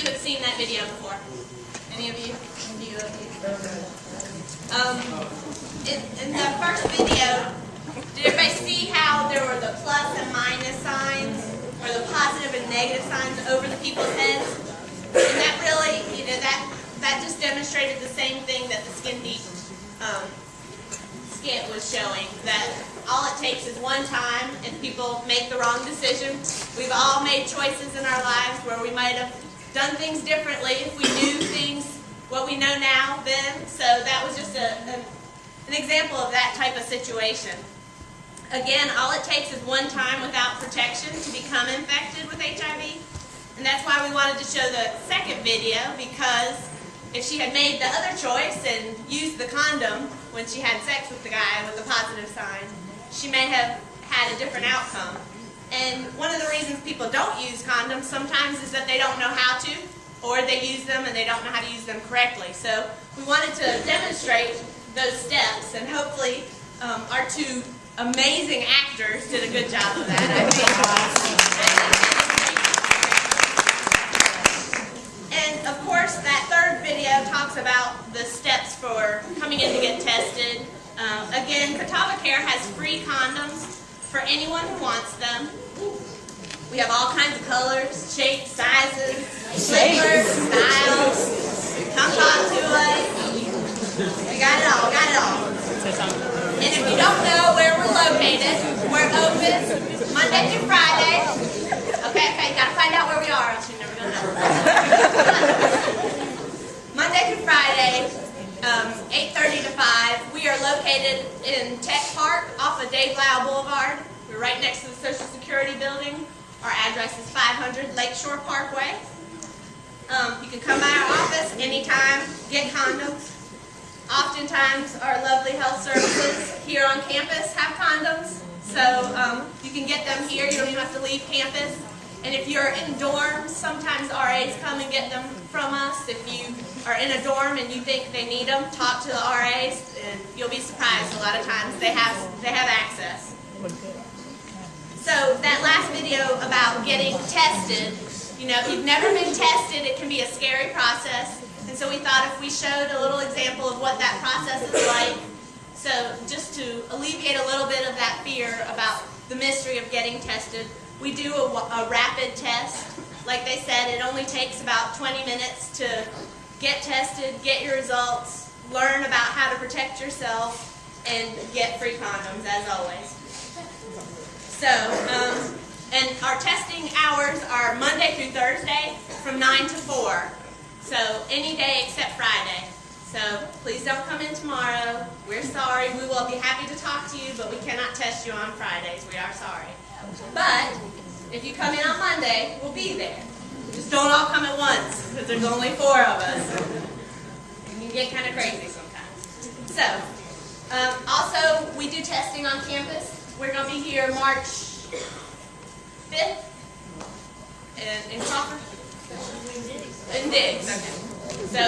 you have seen that video before? Any of you? In the first video, did everybody see how there were the plus and minus signs, or the positive and negative signs over the people's heads? And that really, that just demonstrated the same thing that the skin deep skit was showing, that all it takes is one time if people make the wrong decision. We've all made choices in our lives where we might have done things differently if we knew things, what we know now then. So that was just an example of that type of situation. Again, all it takes is one time without protection to become infected with HIV. And that's why we wanted to show the second video, because if she had made the other choice and used the condom when she had sex with the guy with the positive sign, she may have had a different outcome. And one of the reasons people don't use condoms sometimes is that they don't know how to, or they use them and they don't know how to use them correctly. So we wanted to demonstrate those steps, and hopefully our two amazing actors did a good job of that, I think. And of course, that third video talks about the steps for coming in to get tested. Again, Catawba Care has free condoms for anyone who wants them. We have all kinds of colors, shapes, sizes, flavors, styles. Come talk to us. We got it all, And if you don't know where we're located, we're open Monday through Friday. Okay, you gotta find out where we are, else you're never gonna know. Monday through Friday, 8:30 to 5. We are located in Tech Park off of Dave Lyle Boulevard. We're right next to the Social Security building. Our address is 500 Lakeshore Parkway. You can come by our office anytime, get condoms. Oftentimes, our lovely health services here on campus have condoms, so you can get them here. You don't even have to leave campus. And if you're in dorms, sometimes RAs come and get them from us. If you are in a dorm and you think they need them, talk to the RAs, and you'll be surprised a lot of times they have access. So that last video about getting tested, if you've never been tested, it can be a scary process. And so we thought if we showed a little example of what that process is like, so just to alleviate a little bit of that fear about the mystery of getting tested, we do a rapid test. Like they said, it only takes about 20 minutes to get tested, get your results, learn about how to protect yourself, and get free condoms as always. So, and our testing hours are Monday through Thursday from 9 to 4. So any day except Friday. So please don't come in tomorrow. We're sorry. We will be happy to talk to you, but we cannot test you on Fridays. We are sorry. But if you come in on Monday, we'll be there. Just don't all come at once, because there's only 4 of us. It can get kind of crazy sometimes. So, also, we do testing on campus. We're going to be here March 5th in Crawford. In Diggs, okay. So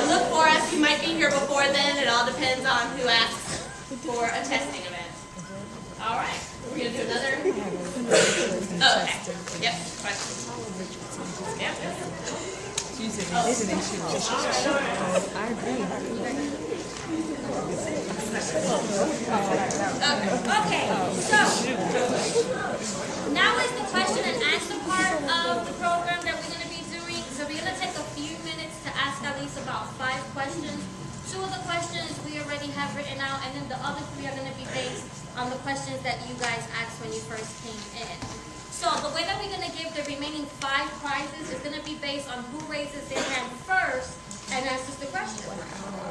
look for us. You might be here before then. It all depends on who asks for a testing event. All right. We're going to do another. Oh, okay. Yep. Questions? Yep. I agree. Okay, so now is the question and answer part of the program that we're going to be doing. So we're going to take a few minutes to ask at least about 5 questions. 2 of the questions we already have written out, and then the other 3 are going to be based on the questions that you guys asked when you first came in. So the way that we're going to give the remaining 5 prizes is going to be based on who raises their hand first and answers the question.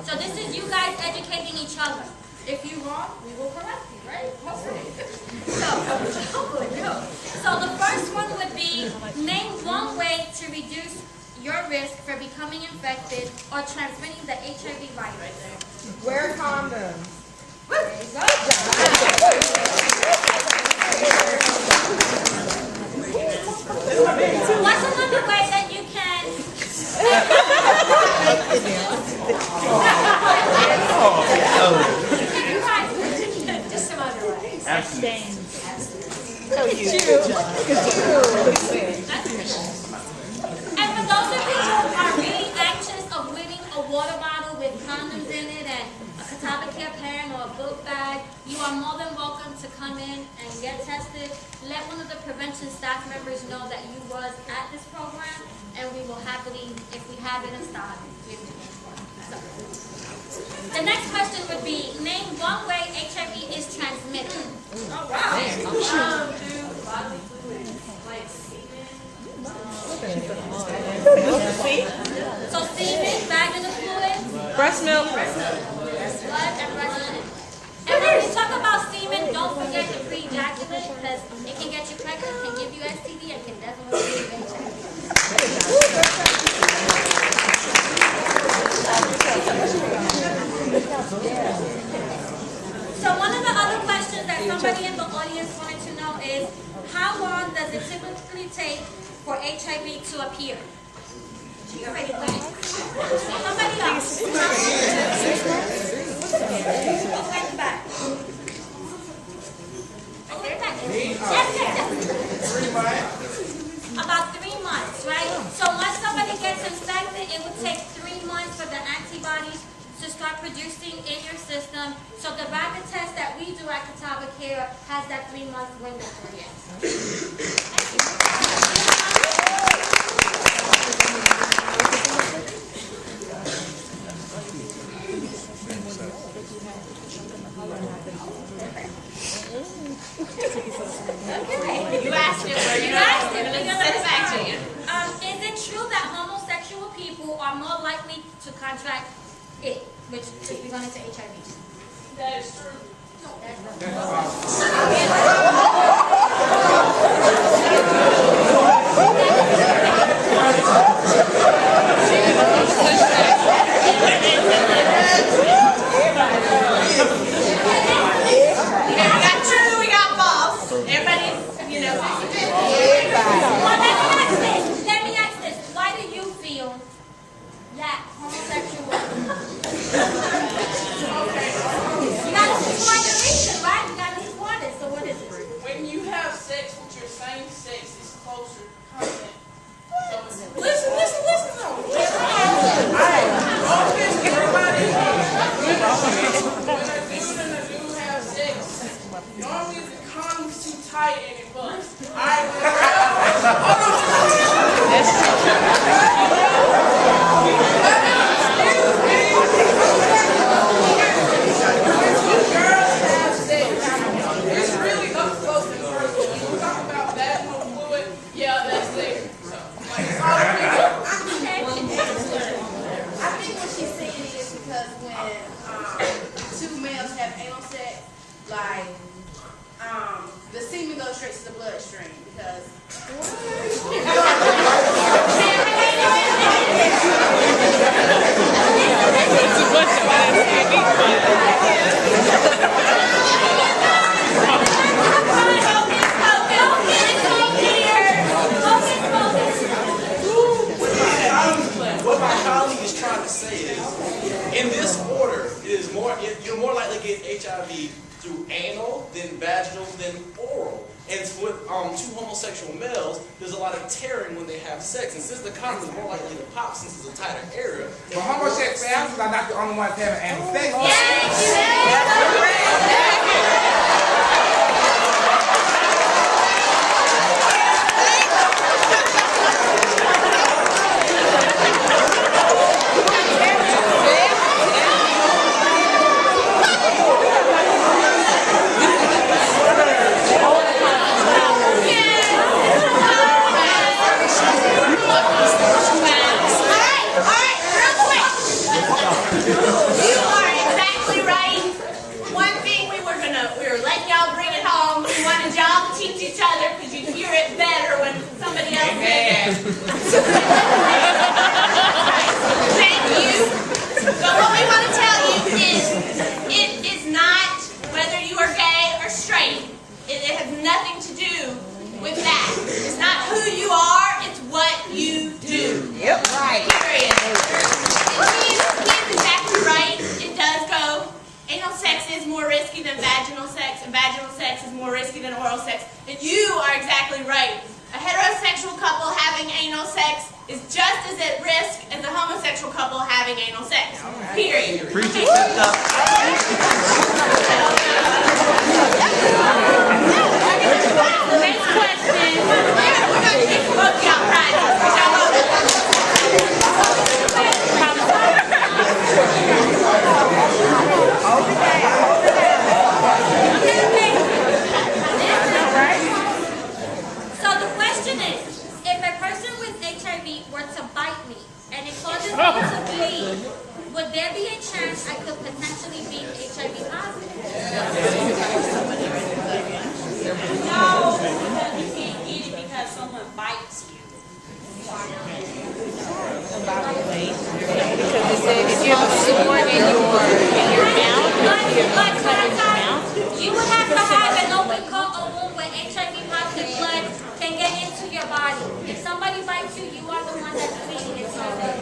So this is you guys educating each other. If you're wrong, we will correct you, right? Hopefully. So the first one would be, name one way to reduce your risk for becoming infected or transmitting the HIV virus. Wear condoms. There you go. What's another way that you can... Just some other ways. Abstain. So you. And for those of you who book bag. You are more than welcome to come in and get tested. Let one of the prevention staff members know that you was at this program, and we will happily, if we have it in stock, give it to you. So, the next question would be, name one way HIV is transmitted. Oh, wow. Through bodily fluids, like semen. So semen, vaginal fluid, Breast milk. blood, and breast milk. And when we talk about semen, don't forget to pre-ejaculate, because it can get you pregnant, can give you STD, and can definitely give you HIV. So one of the other questions that somebody in the audience wanted to know is, how long does it typically take for HIV to appear? She already went. Somebody else. Back to back. Yes. 3 months. About 3 months, right? So once somebody gets infected, it would take 3 months for the antibodies to start producing in your system. So the rapid test that we do at Catawba Care has that 3-month window for you. Okay. You asked it, we're You asked it, going we're to gonna send it back to you. Is it true that homosexual people are more likely to contract it, which is related to HIV? That is true. No, that's not. We got false. Everybody's, Well, let me ask this. Why do you feel that homosexual? You gotta support the reason, right? You gotta support it. So what is it? When you have sex with your same sex, it's closer contact. So listen though. everybody, when a dude and a dude have sex, normally the condom's too tight and it busts. Girls have sex. It's really up close and personal. When you talk about vaginal fluid, yeah, that's there. So, like, it's all I think what she's saying is because when two males have anal sex, like the semen goes straight to the bloodstream because. What my colleague is trying to say is, in this order, you're more likely to get HIV through anal than vaginal than oral. And with two homosexual males, there's a lot of tearing when they have sex. And since the condom is more likely to pop since it's a tighter area. But homosexuals are not the only ones having anal sex. Thank you. But what we want to tell you is, it is not whether you are gay or straight. It has nothing to do with that. It's not who you are, it's what you do. Yep. Right. Period. He's exactly right. It does go. Anal sex is more risky than vaginal sex, and vaginal sex is more risky than oral sex. And you are exactly right. A heterosexual couple having anal sex is just as at risk as a homosexual couple having anal sex. Period. Appreciate that stuff. Next question. Both y'all prizes. So the question is, if a person with HIV were to bite me and it causes me to bleed, would there be a chance I could potentially be HIV positive? No, because you can't get it because someone bites you. Because it said if you have a sore in your mouth, You would have to have an open cut or wound where HIV positive blood can get into your body. If somebody bites you, you are the one that's bleeding. It's not them.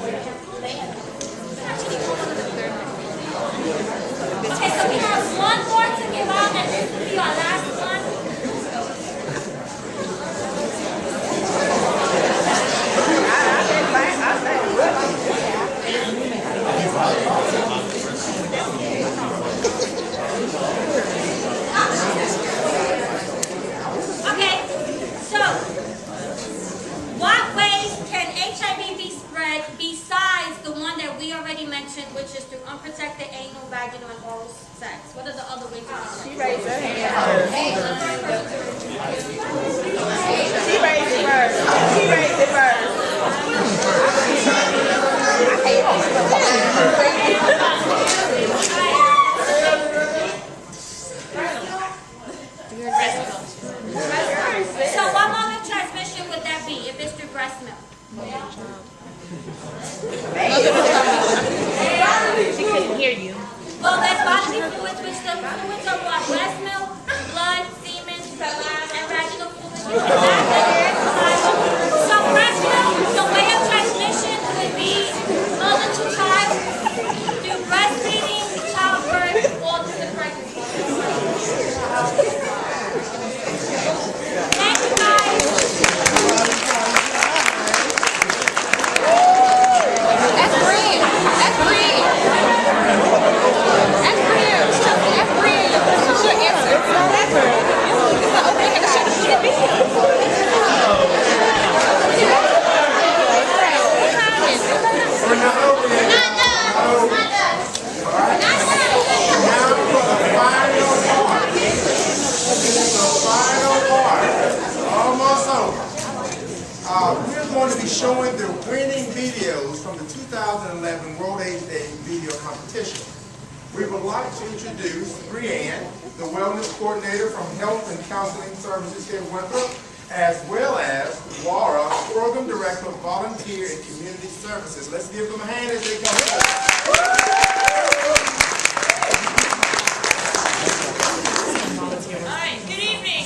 Okay, so we have one more to give out, and this will be our last one. Okay, so what ways can HIV be spread besides the one that we already mentioned, which is through unprotected anal, vaginal, and oral sex? What are the other ways? she raised her hand. She raised it first. She raised it first. So what mode of transmission would that be if it's through breast milk? She couldn't hear you. Well, there's bodily fluids, which the fluids are what? Breast milk, blood, semen, and vaginal fluids. So breast milk, the way of transmission would be mother to child, through breastfeeding, childbirth, or through the pregnancy. Thank you, guys. That's Bree. That's Bree. That's Bree. That's Bree. She'll answer. It's not that Bree. It's not okay. I should have put it video. Almost over. We're going to be showing the winning videos from the 2011 World AIDS Day video competition. We would like to introduce Brianne, the Wellness Coordinator from Health and Counseling Services here in Winthrop, as well as Laura, Program Director of Volunteer and Community Services. Let's give them a hand as they come up. Alright, good evening.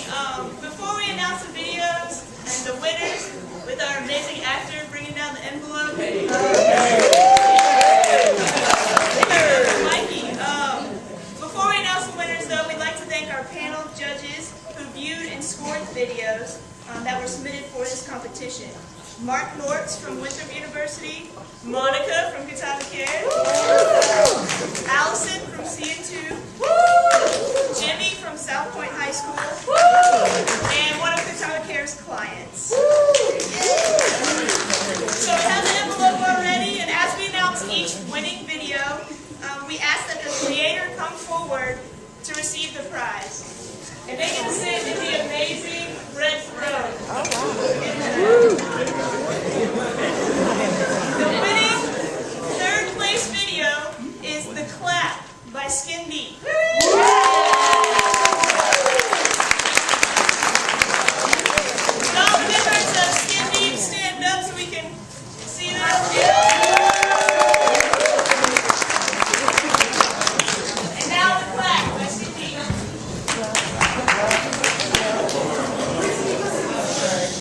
Before we announce the videos and the winners with our amazing actor bringing down the envelope, Mikey, before we announce the winners though, we'd like to thank our panel of judges who viewed and scored the videos that were submitted for this competition. Mark Nortz from Winthrop University, Monica from Catawba Care, Allison from CN2, Jimmy from South Point High School, and one of Catawba Care's clients. So we have the envelope already, and as we announce each winning video, we ask that the creator come forward to receive the prize. And they get to sit in the amazing red throne. The winning third place video is The Clap by Skin Deep.